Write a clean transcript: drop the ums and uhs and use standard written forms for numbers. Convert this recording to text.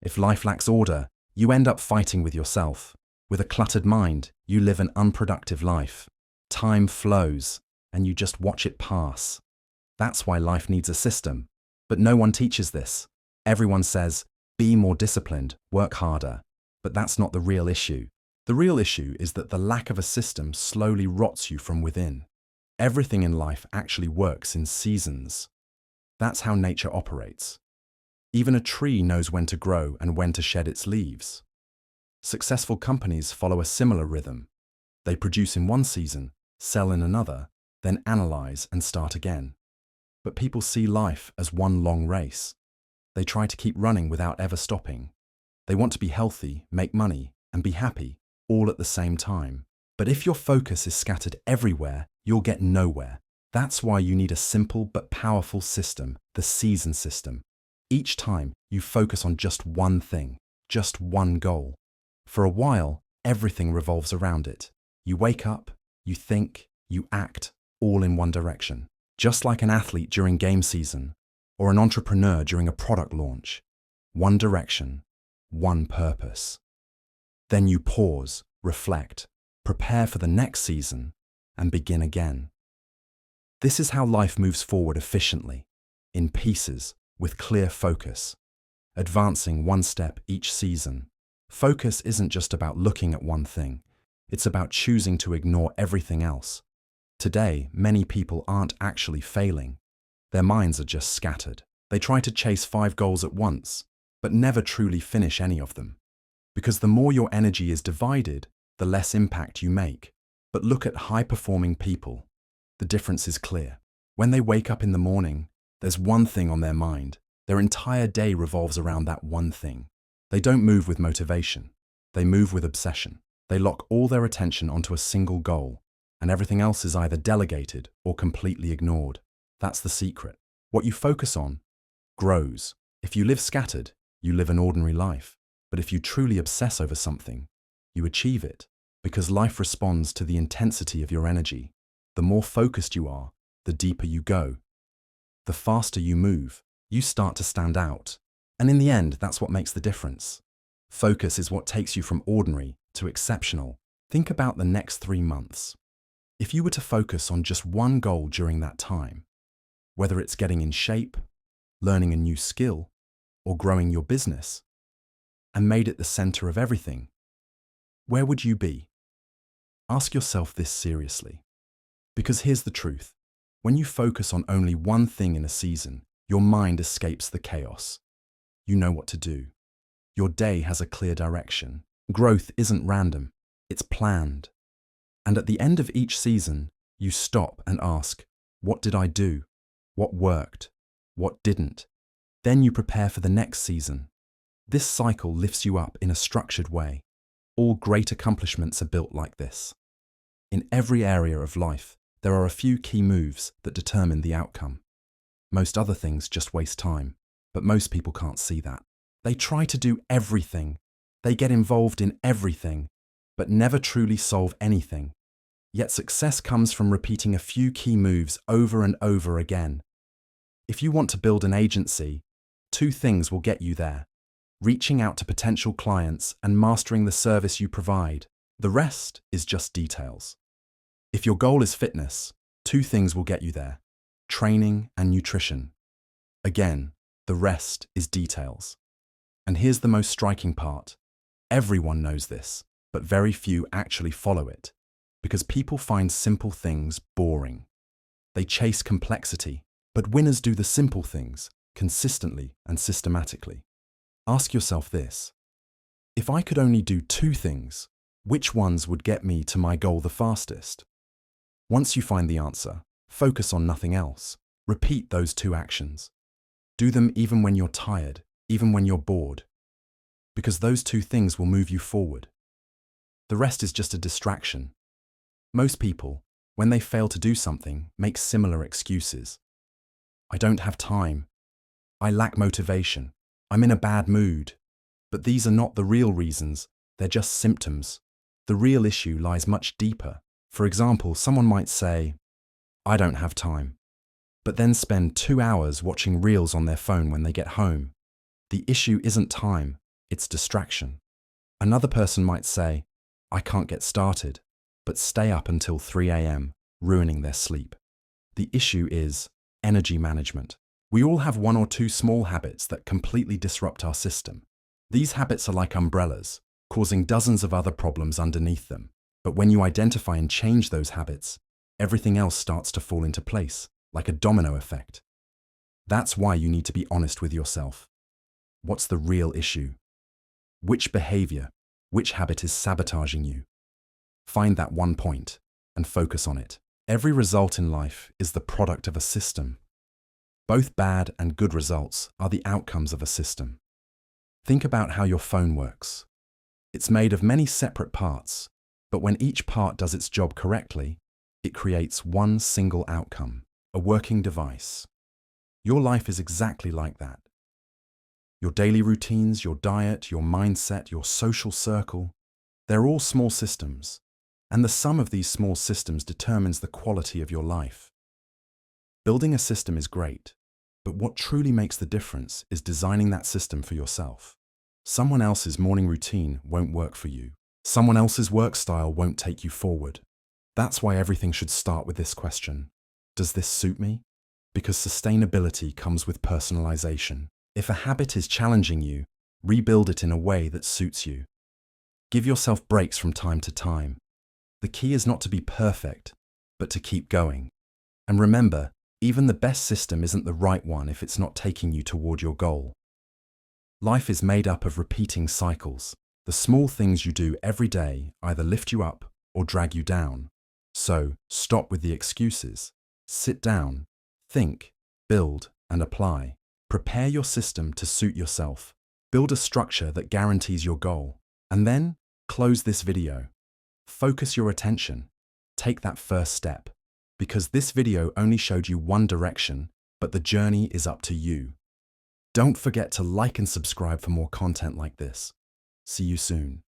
If life lacks order, you end up fighting with yourself. With a cluttered mind, you live an unproductive life. Time flows, and you just watch it pass. That's why life needs a system. But no one teaches this. Everyone says, be more disciplined, work harder. But that's not the real issue. The real issue is that the lack of a system slowly rots you from within. Everything in life actually works in seasons. That's how nature operates. Even a tree knows when to grow and when to shed its leaves. Successful companies follow a similar rhythm. They produce in one season, sell in another, then analyze and start again. But people see life as one long race. They try to keep running without ever stopping. They want to be healthy, make money, and be happy, all at the same time. But if your focus is scattered everywhere, you'll get nowhere. That's why you need a simple but powerful system, the season system. Each time, you focus on just one thing, just one goal. For a while, everything revolves around it. You wake up, you think, you act, all in one direction. Just like an athlete during game season, or an entrepreneur during a product launch. One direction, one purpose. Then you pause, reflect, prepare for the next season, and begin again. This is how life moves forward efficiently, in pieces, with clear focus, advancing one step each season. Focus isn't just about looking at one thing, it's about choosing to ignore everything else. Today, many people aren't actually failing. Their minds are just scattered. They try to chase 5 goals at once, but never truly finish any of them. Because the more your energy is divided, the less impact you make. But look at high-performing people. The difference is clear. When they wake up in the morning, there's one thing on their mind. Their entire day revolves around that one thing. They don't move with motivation. They move with obsession. They lock all their attention onto a single goal, and everything else is either delegated or completely ignored. That's the secret. What you focus on grows. If you live scattered, you live an ordinary life. But if you truly obsess over something, you achieve it, because life responds to the intensity of your energy. The more focused you are, the deeper you go. The faster you move, you start to stand out. And in the end, that's what makes the difference. Focus is what takes you from ordinary to exceptional. Think about the next 3 months. If you were to focus on just one goal during that time, whether it's getting in shape, learning a new skill, or growing your business, and made it the center of everything, where would you be? Ask yourself this seriously. Because here's the truth. When you focus on only one thing in a season, your mind escapes the chaos. You know what to do. Your day has a clear direction. Growth isn't random, it's planned. And at the end of each season, you stop and ask, what did I do? What worked? What didn't? Then you prepare for the next season. This cycle lifts you up in a structured way. All great accomplishments are built like this. In every area of life, there are a few key moves that determine the outcome. Most other things just waste time, but most people can't see that. They try to do everything. They get involved in everything, but never truly solve anything. Yet success comes from repeating a few key moves over and over again. If you want to build an agency, 2 things will get you there: reaching out to potential clients and mastering the service you provide. The rest is just details. If your goal is fitness, 2 things will get you there: training and nutrition. Again, the rest is details. And here's the most striking part. Everyone knows this, but very few actually follow it, because people find simple things boring. They chase complexity, but winners do the simple things consistently and systematically. Ask yourself this: if I could only do 2 things, which ones would get me to my goal the fastest? Once you find the answer, focus on nothing else. Repeat those 2 actions. Do them even when you're tired, even when you're bored, because those 2 things will move you forward. The rest is just a distraction. Most people, when they fail to do something, make similar excuses. I don't have time. I lack motivation. I'm in a bad mood. But these are not the real reasons, they're just symptoms. The real issue lies much deeper. For example, someone might say, I don't have time, but then spend 2 hours watching reels on their phone when they get home. The issue isn't time, It's distraction. Another person might say, I can't get started, but stay up until 3 a.m., ruining their sleep. The issue is energy management. We all have one or two small habits that completely disrupt our system. These habits are like umbrellas, causing dozens of other problems underneath them. But when you identify and change those habits, everything else starts to fall into place, like a domino effect. That's why you need to be honest with yourself. What's the real issue? Which behavior, which habit is sabotaging you? Find that one point and focus on it. Every result in life is the product of a system. Both bad and good results are the outcomes of a system. Think about how your phone works. It's made of many separate parts, but when each part does its job correctly, it creates one single outcome, a working device. Your life is exactly like that. Your daily routines, your diet, your mindset, your social circle, they're all small systems, and the sum of these small systems determines the quality of your life. Building a system is great, but what truly makes the difference is designing that system for yourself. Someone else's morning routine won't work for you. Someone else's work style won't take you forward. That's why everything should start with this question. Does this suit me? Because sustainability comes with personalization. If a habit is challenging you, rebuild it in a way that suits you. Give yourself breaks from time to time. The key is not to be perfect, but to keep going. And remember, even the best system isn't the right one if it's not taking you toward your goal. Life is made up of repeating cycles. The small things you do every day either lift you up or drag you down. So, stop with the excuses. Sit down, think, build, and apply. Prepare your system to suit yourself. Build a structure that guarantees your goal. And then, close this video. Focus your attention. Take that first step. Because this video only showed you one direction, but the journey is up to you. Don't forget to like and subscribe for more content like this. See you soon.